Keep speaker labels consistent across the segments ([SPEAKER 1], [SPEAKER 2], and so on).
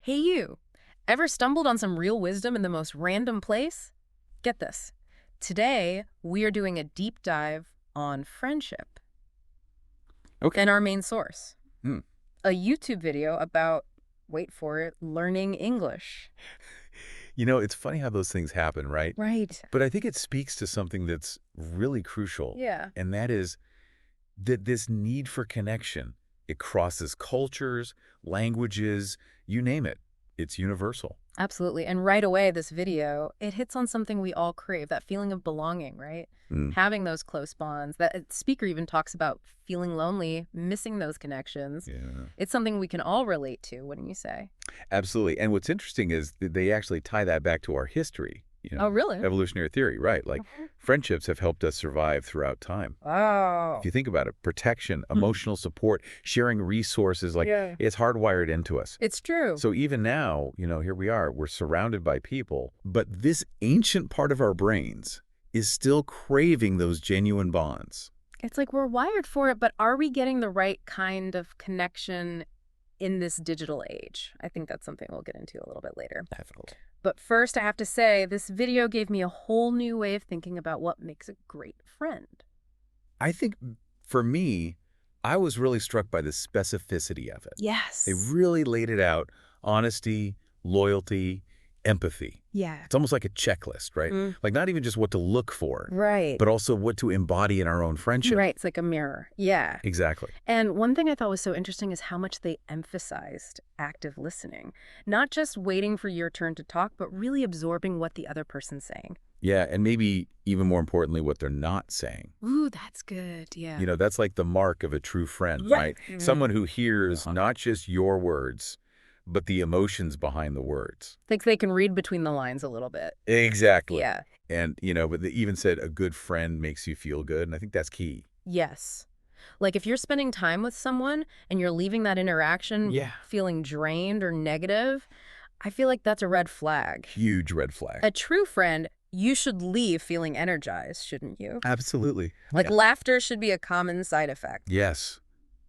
[SPEAKER 1] Hey you, ever stumbled on some real wisdom in the most random place? Get this. Today, we are doing a deep dive on friendship
[SPEAKER 2] Okay.
[SPEAKER 1] and our main source.
[SPEAKER 2] Hmm.
[SPEAKER 1] A YouTube video about, wait for it, learning English.
[SPEAKER 2] It's funny how those things happen, right?
[SPEAKER 1] Right.
[SPEAKER 2] But I think it speaks to something that's really crucial,
[SPEAKER 1] Yeah.
[SPEAKER 2] and that is that this need for connection, it crosses cultures, languages, you name it. It's universal.
[SPEAKER 1] Absolutely. And right away, this video, it hits on something we all crave, that feeling of belonging, right?
[SPEAKER 2] Mm.
[SPEAKER 1] Having those close bonds. That speaker even talks about feeling lonely, missing those connections.
[SPEAKER 2] Yeah.
[SPEAKER 1] It's something we can all relate to, wouldn't you say?
[SPEAKER 2] Absolutely. And what's interesting is that they actually tie that back to our history,
[SPEAKER 1] Oh, really?
[SPEAKER 2] evolutionary theory, right? Like friendships have helped us survive throughout time.
[SPEAKER 1] Oh.
[SPEAKER 2] If you think about it, protection, emotional support, sharing resources, like
[SPEAKER 1] Yeah.
[SPEAKER 2] it's hardwired into us.
[SPEAKER 1] It's true.
[SPEAKER 2] So even now, here we are, we're surrounded by people, but this ancient part of our brains is still craving those genuine bonds.
[SPEAKER 1] It's like we're wired for it, but are we getting the right kind of connection in this digital age? I think that's something we'll get into a little bit later.
[SPEAKER 2] Definitely.
[SPEAKER 1] But first, I have to say, this video gave me a whole new way of thinking about what makes a great friend.
[SPEAKER 2] I think for me, I was really struck by the specificity of it.
[SPEAKER 1] Yes.
[SPEAKER 2] They really laid it out, honesty, loyalty, empathy.
[SPEAKER 1] Yeah.
[SPEAKER 2] It's almost like a checklist, right? Like not even just what to look for,
[SPEAKER 1] Right.
[SPEAKER 2] but also what to embody in our own friendship.
[SPEAKER 1] Right. It's like a mirror. Yeah.
[SPEAKER 2] Exactly.
[SPEAKER 1] And one thing I thought was so interesting is how much they emphasized active listening. Not just waiting for your turn to talk, but really absorbing what the other person's saying.
[SPEAKER 2] Yeah, and maybe even more importantly, what they're not saying.
[SPEAKER 1] Ooh, that's good. Yeah.
[SPEAKER 2] That's like the mark of a true friend,
[SPEAKER 1] Yeah.
[SPEAKER 2] right? Someone who hears not just your words, but the emotions behind the words.
[SPEAKER 1] Like they can read between the lines a little bit.
[SPEAKER 2] Exactly.
[SPEAKER 1] Yeah.
[SPEAKER 2] And, but they even said a good friend makes you feel good, and I think that's key.
[SPEAKER 1] Yes. Like if you're spending time with someone and you're leaving that interaction feeling drained or negative, I feel like that's a red flag.
[SPEAKER 2] Huge red flag.
[SPEAKER 1] A true friend, you should leave feeling energized, shouldn't you?
[SPEAKER 2] Absolutely.
[SPEAKER 1] Like laughter should be a common side effect.
[SPEAKER 2] Yes.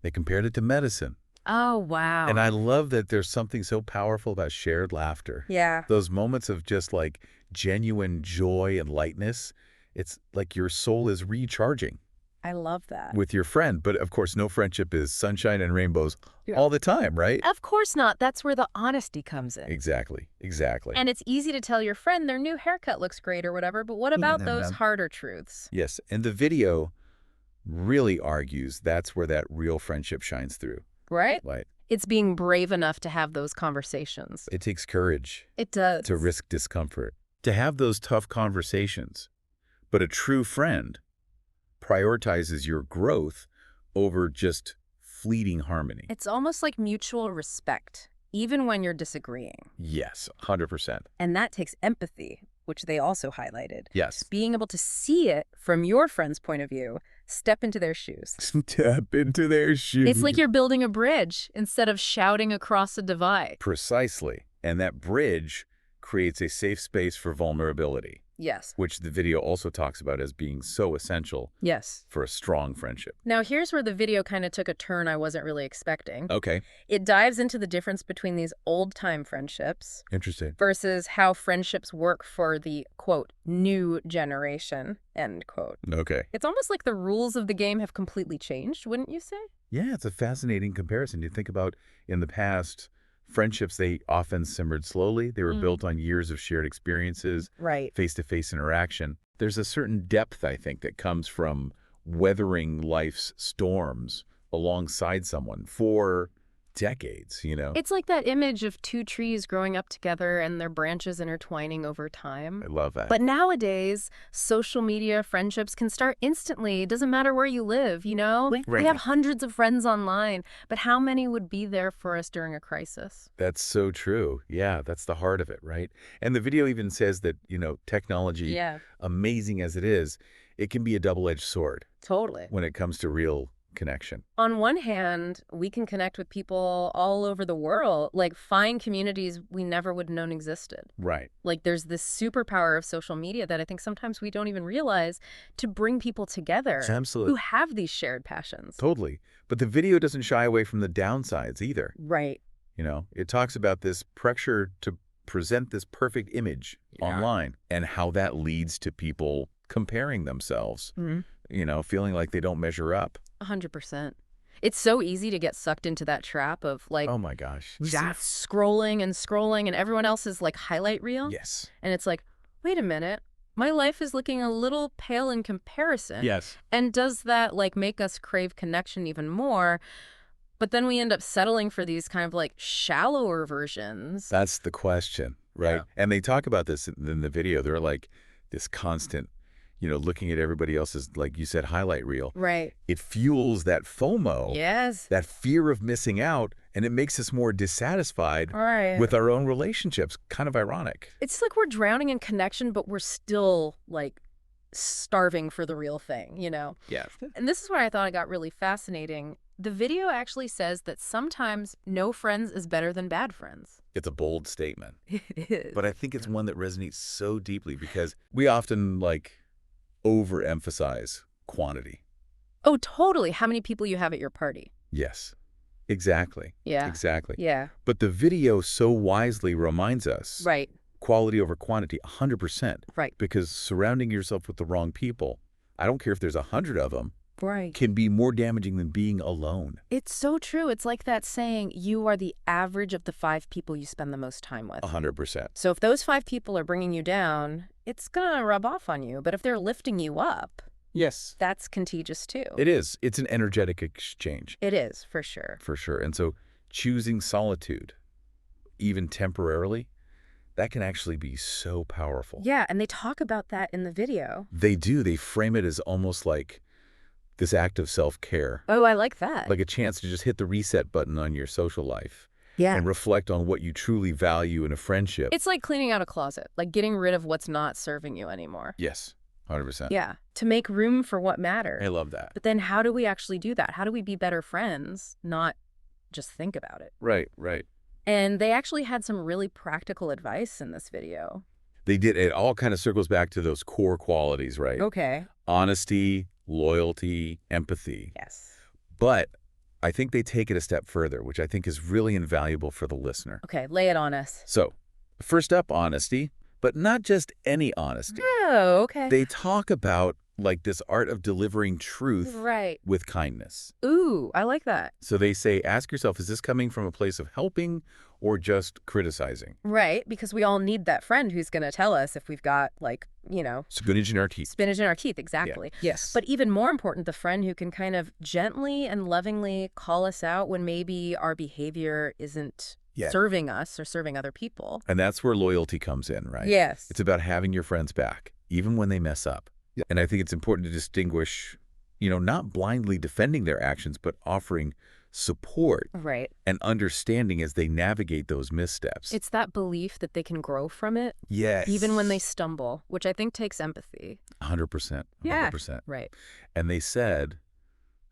[SPEAKER 2] They compared it to medicine.
[SPEAKER 1] Oh, wow.
[SPEAKER 2] And I love that there's something so powerful about shared laughter.
[SPEAKER 1] Yeah.
[SPEAKER 2] Those moments of just like genuine joy and lightness, it's like your soul is recharging
[SPEAKER 1] I love that.
[SPEAKER 2] with your friend. But of course, no friendship is sunshine and rainbows all the time, right?
[SPEAKER 1] Of course not. That's where the honesty comes in.
[SPEAKER 2] Exactly. Exactly.
[SPEAKER 1] And it's easy to tell your friend their new haircut looks great or whatever, but what about those harder truths?
[SPEAKER 2] Yes. And the video really argues that's where that real friendship shines through.
[SPEAKER 1] Right?
[SPEAKER 2] Right.
[SPEAKER 1] It's being brave enough to have those conversations.
[SPEAKER 2] It takes courage
[SPEAKER 1] It does.
[SPEAKER 2] to risk discomfort, to have those tough conversations. But a true friend prioritizes your growth over just fleeting harmony.
[SPEAKER 1] It's almost like mutual respect, even when you're disagreeing.
[SPEAKER 2] Yes, 100%.
[SPEAKER 1] And that takes empathy, which they also highlighted.
[SPEAKER 2] Yes.
[SPEAKER 1] Being able to see it from your friend's point of view, step into their shoes.
[SPEAKER 2] Step into their shoes.
[SPEAKER 1] It's like you're building a bridge instead of shouting across a divide.
[SPEAKER 2] Precisely. And that bridge creates a safe space for vulnerability,
[SPEAKER 1] Yes.
[SPEAKER 2] which the video also talks about as being so essential
[SPEAKER 1] Yes.
[SPEAKER 2] for a strong friendship.
[SPEAKER 1] Now, here's where the video kind of took a turn I wasn't really expecting.
[SPEAKER 2] Okay.
[SPEAKER 1] It dives into the difference between these old-time friendships
[SPEAKER 2] Interesting.
[SPEAKER 1] versus how friendships work for the, quote, new generation, end quote.
[SPEAKER 2] Okay.
[SPEAKER 1] It's almost like the rules of the game have completely changed, wouldn't you say?
[SPEAKER 2] Yeah, it's a fascinating comparison. You think about in the past, friendships, they often simmered slowly. They were built on years of shared experiences,
[SPEAKER 1] Right.
[SPEAKER 2] face-to-face interaction. There's a certain depth, I think, that comes from weathering life's storms alongside someone for decades,
[SPEAKER 1] It's like that image of two trees growing up together and their branches intertwining over time.
[SPEAKER 2] I love that.
[SPEAKER 1] But nowadays, social media friendships can start instantly. It doesn't matter where you live, We
[SPEAKER 2] Right.
[SPEAKER 1] have hundreds of friends online, but how many would be there for us during a crisis?
[SPEAKER 2] That's so true. Yeah, that's the heart of it, right? And the video even says that, technology,
[SPEAKER 1] Yeah,
[SPEAKER 2] amazing as it is, it can be a double-edged sword
[SPEAKER 1] totally.
[SPEAKER 2] when it comes to real connection.
[SPEAKER 1] On one hand, we can connect with people all over the world, like find communities we never would have known existed.
[SPEAKER 2] Right.
[SPEAKER 1] Like there's this superpower of social media that I think sometimes we don't even realize to bring people together
[SPEAKER 2] Absolutely.
[SPEAKER 1] who have these shared passions.
[SPEAKER 2] Totally. But the video doesn't shy away from the downsides either.
[SPEAKER 1] Right.
[SPEAKER 2] It talks about this pressure to present this perfect image online and how that leads to people comparing themselves, feeling like they don't measure up.
[SPEAKER 1] 100%. It's so easy to get sucked into that trap of like,
[SPEAKER 2] Oh my gosh.
[SPEAKER 1] scrolling and scrolling and everyone else's like highlight reel.
[SPEAKER 2] Yes.
[SPEAKER 1] And it's like, wait a minute, my life is looking a little pale in comparison.
[SPEAKER 2] Yes.
[SPEAKER 1] And does that like make us crave connection even more? But then we end up settling for these kind of like shallower versions.
[SPEAKER 2] That's the question, right?
[SPEAKER 1] Yeah.
[SPEAKER 2] And they talk about this in the video. They're like this constant, looking at everybody else's, like you said, highlight reel.
[SPEAKER 1] Right.
[SPEAKER 2] It fuels that FOMO,
[SPEAKER 1] Yes.
[SPEAKER 2] that fear of missing out, and it makes us more dissatisfied
[SPEAKER 1] Right.
[SPEAKER 2] with our own relationships. Kind of ironic.
[SPEAKER 1] It's like we're drowning in connection, but we're still like starving for the real thing,
[SPEAKER 2] Yeah.
[SPEAKER 1] And this is where I thought it got really fascinating. The video actually says that sometimes no friends is better than bad friends.
[SPEAKER 2] It's a bold statement,
[SPEAKER 1] It is.
[SPEAKER 2] but I think it's one that resonates so deeply because we often overemphasize quantity.
[SPEAKER 1] Oh, totally. How many people you have at your party?
[SPEAKER 2] Yes, exactly.
[SPEAKER 1] Yeah.
[SPEAKER 2] Exactly.
[SPEAKER 1] Yeah.
[SPEAKER 2] But the video so wisely reminds us
[SPEAKER 1] Right.
[SPEAKER 2] quality over quantity, 100%.
[SPEAKER 1] Right.
[SPEAKER 2] Because surrounding yourself with the wrong people, I don't care if there's 100 of them,
[SPEAKER 1] Right.
[SPEAKER 2] can be more damaging than being alone.
[SPEAKER 1] It's so true. It's like that saying, you are the average of the 5 people you spend the most time with.
[SPEAKER 2] 100%.
[SPEAKER 1] So if those 5 people are bringing you down, it's going to rub off on you. But if they're lifting you up,
[SPEAKER 2] Yes.
[SPEAKER 1] that's contagious too.
[SPEAKER 2] It is. It's an energetic exchange.
[SPEAKER 1] It is, for sure.
[SPEAKER 2] For sure. And so choosing solitude, even temporarily, that can actually be so powerful.
[SPEAKER 1] Yeah, and they talk about that in the video.
[SPEAKER 2] They do. They frame it as almost like this act of self-care.
[SPEAKER 1] Oh, I like that.
[SPEAKER 2] Like a chance to just hit the reset button on your social life.
[SPEAKER 1] Yeah.
[SPEAKER 2] And reflect on what you truly value in a friendship.
[SPEAKER 1] It's like cleaning out a closet, like getting rid of what's not serving you anymore.
[SPEAKER 2] Yes, 100%.
[SPEAKER 1] Yeah, to make room for what matters.
[SPEAKER 2] I love that.
[SPEAKER 1] But then how do we actually do that? How do we be better friends, not just think about it?
[SPEAKER 2] Right, right.
[SPEAKER 1] And they actually had some really practical advice in this video.
[SPEAKER 2] They did. It all kind of circles back to those core qualities, right?
[SPEAKER 1] Okay.
[SPEAKER 2] Honesty, loyalty, empathy.
[SPEAKER 1] Yes.
[SPEAKER 2] But I think they take it a step further, which I think is really invaluable for the listener.
[SPEAKER 1] Okay, lay it on us.
[SPEAKER 2] So, first up, honesty, but not just any honesty.
[SPEAKER 1] Oh, okay.
[SPEAKER 2] They talk about this art of delivering truth
[SPEAKER 1] Right.
[SPEAKER 2] with kindness.
[SPEAKER 1] Ooh, I like that.
[SPEAKER 2] So they say, ask yourself, is this coming from a place of helping or just criticizing?
[SPEAKER 1] Right, because we all need that friend who's going to tell us if we've got,
[SPEAKER 2] Spinach in our teeth.
[SPEAKER 1] spinach in our teeth, exactly.
[SPEAKER 2] Yeah. Yes.
[SPEAKER 1] But even more important, the friend who can kind of gently and lovingly call us out when maybe our behavior isn't serving us or serving other people.
[SPEAKER 2] And that's where loyalty comes in, right?
[SPEAKER 1] Yes.
[SPEAKER 2] It's about having your friends back, even when they mess up. Yeah. And I think it's important to distinguish, not blindly defending their actions, but offering support
[SPEAKER 1] Right.
[SPEAKER 2] and understanding as they navigate those missteps.
[SPEAKER 1] It's that belief that they can grow from it,
[SPEAKER 2] Yes.
[SPEAKER 1] even when they stumble, which I think takes empathy.
[SPEAKER 2] 100%.
[SPEAKER 1] Yeah.
[SPEAKER 2] 100%.
[SPEAKER 1] Right.
[SPEAKER 2] And they said,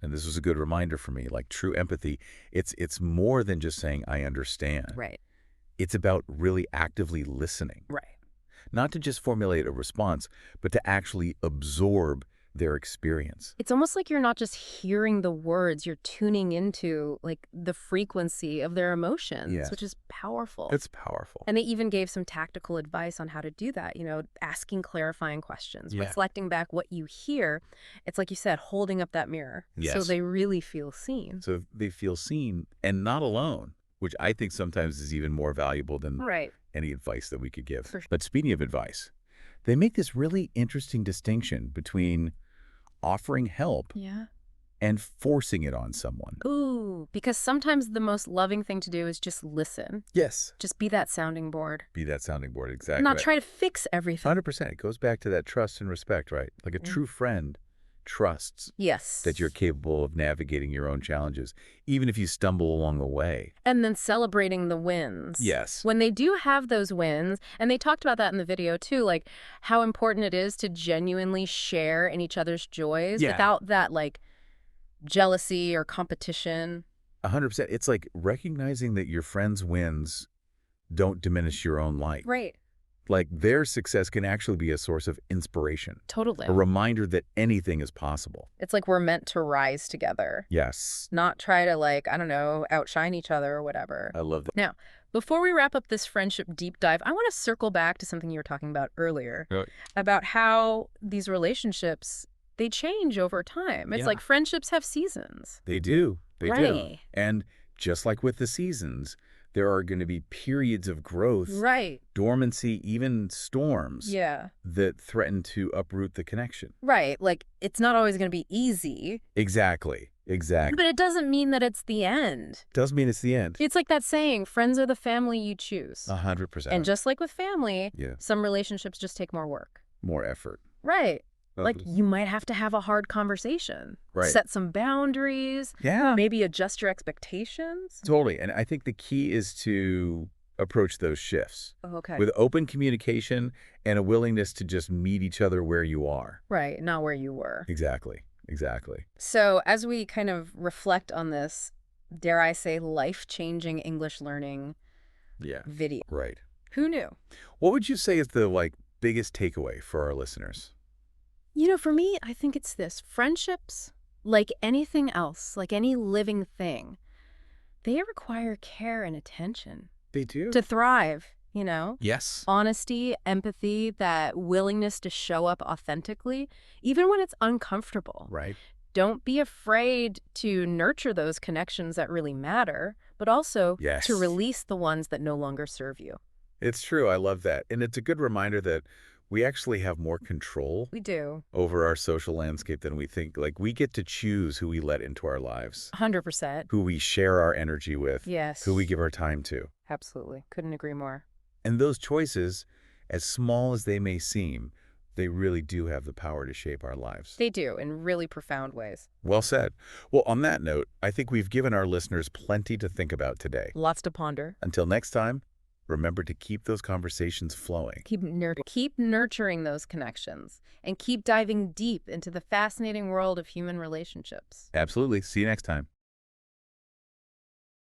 [SPEAKER 2] and this was a good reminder for me, true empathy, it's more than just saying, I understand.
[SPEAKER 1] Right.
[SPEAKER 2] It's about really actively listening.
[SPEAKER 1] Right.
[SPEAKER 2] Not to just formulate a response, but to actually absorb their experience.
[SPEAKER 1] It's almost like you're not just hearing the words, you're tuning into the frequency of their emotions,
[SPEAKER 2] Yes.
[SPEAKER 1] which is powerful.
[SPEAKER 2] It's powerful.
[SPEAKER 1] And they even gave some tactical advice on how to do that, asking clarifying questions,
[SPEAKER 2] Yeah.
[SPEAKER 1] reflecting back what you hear. It's like you said, holding up that mirror. So
[SPEAKER 2] Yes.
[SPEAKER 1] they really feel seen.
[SPEAKER 2] So they feel seen and not alone, which I think sometimes is even more valuable than
[SPEAKER 1] Right.
[SPEAKER 2] any advice that we could give.
[SPEAKER 1] For sure.
[SPEAKER 2] But speaking of advice, they make this really interesting distinction between offering help
[SPEAKER 1] Yeah.
[SPEAKER 2] and forcing it on someone.
[SPEAKER 1] Ooh, because sometimes the most loving thing to do is just listen.
[SPEAKER 2] Yes.
[SPEAKER 1] Just be that sounding board.
[SPEAKER 2] Be that sounding board, exactly.
[SPEAKER 1] Not
[SPEAKER 2] right.
[SPEAKER 1] try to fix everything.
[SPEAKER 2] 100%. It goes back to that trust and respect, right? Like a true friend trusts
[SPEAKER 1] Yes.
[SPEAKER 2] that you're capable of navigating your own challenges, even if you stumble along the way.
[SPEAKER 1] And then celebrating the wins.
[SPEAKER 2] Yes.
[SPEAKER 1] When they do have those wins, and they talked about that in the video too, how important it is to genuinely share in each other's joys without that jealousy or competition.
[SPEAKER 2] 100%. It's like recognizing that your friend's wins don't diminish your own light.
[SPEAKER 1] Right.
[SPEAKER 2] Like their success can actually be a source of inspiration,
[SPEAKER 1] Totally.
[SPEAKER 2] a reminder that anything is possible.
[SPEAKER 1] It's like we're meant to rise together,
[SPEAKER 2] Yes.
[SPEAKER 1] not try to, like, I don't know, outshine each other or whatever.
[SPEAKER 2] I love that.
[SPEAKER 1] Now, before we wrap up this friendship deep dive, I want to circle back to something you were talking about earlier about how these relationships, they change over time. It's like friendships have seasons.
[SPEAKER 2] They do. They do.
[SPEAKER 1] Right.
[SPEAKER 2] And just like with the seasons, there are going to be periods of growth,
[SPEAKER 1] Right.
[SPEAKER 2] dormancy, even storms
[SPEAKER 1] Yeah.
[SPEAKER 2] that threaten to uproot the connection.
[SPEAKER 1] Right. Like, it's not always going to be easy.
[SPEAKER 2] Exactly. Exactly.
[SPEAKER 1] But it doesn't mean that it's the end.
[SPEAKER 2] Does mean it's the end.
[SPEAKER 1] It's like that saying, friends are the family you choose.
[SPEAKER 2] 100%.
[SPEAKER 1] And just like with family,
[SPEAKER 2] Yeah.
[SPEAKER 1] some relationships just take more work.
[SPEAKER 2] More effort.
[SPEAKER 1] Right. Like, you might have to have a hard conversation.
[SPEAKER 2] Right.
[SPEAKER 1] Set some boundaries.
[SPEAKER 2] Yeah.
[SPEAKER 1] Maybe adjust your expectations.
[SPEAKER 2] Totally. And I think the key is to approach those shifts
[SPEAKER 1] Okay.
[SPEAKER 2] with open communication and a willingness to just meet each other where you are.
[SPEAKER 1] Right. Not where you were.
[SPEAKER 2] Exactly. Exactly.
[SPEAKER 1] So as we kind of reflect on this, dare I say, life-changing English learning video.
[SPEAKER 2] Right.
[SPEAKER 1] Who knew?
[SPEAKER 2] What would you say is the biggest takeaway for our listeners?
[SPEAKER 1] You know, for me, I think it's this. Friendships, like anything else, like any living thing, they require care and attention
[SPEAKER 2] They do.
[SPEAKER 1] to thrive, you know?
[SPEAKER 2] Yes.
[SPEAKER 1] Honesty, empathy, that willingness to show up authentically, even when it's uncomfortable.
[SPEAKER 2] Right.
[SPEAKER 1] Don't be afraid to nurture those connections that really matter, but also
[SPEAKER 2] Yes.
[SPEAKER 1] to release the ones that no longer serve you.
[SPEAKER 2] It's true. I love that. And it's a good reminder that we actually have more control
[SPEAKER 1] We do.
[SPEAKER 2] over our social landscape than we think. Like, we get to choose who we let into our lives,
[SPEAKER 1] 100%.
[SPEAKER 2] who we share our energy with,
[SPEAKER 1] Yes.
[SPEAKER 2] who we give our time to.
[SPEAKER 1] Absolutely. Couldn't agree more.
[SPEAKER 2] And those choices, as small as they may seem, they really do have the power to shape our lives.
[SPEAKER 1] They do, in really profound ways.
[SPEAKER 2] Well said. Well, on that note, I think we've given our listeners plenty to think about today.
[SPEAKER 1] Lots to ponder.
[SPEAKER 2] Until next time, remember to keep those conversations flowing.
[SPEAKER 1] Keep nurturing those connections and keep diving deep into the fascinating world of human relationships.
[SPEAKER 2] Absolutely. See you next time.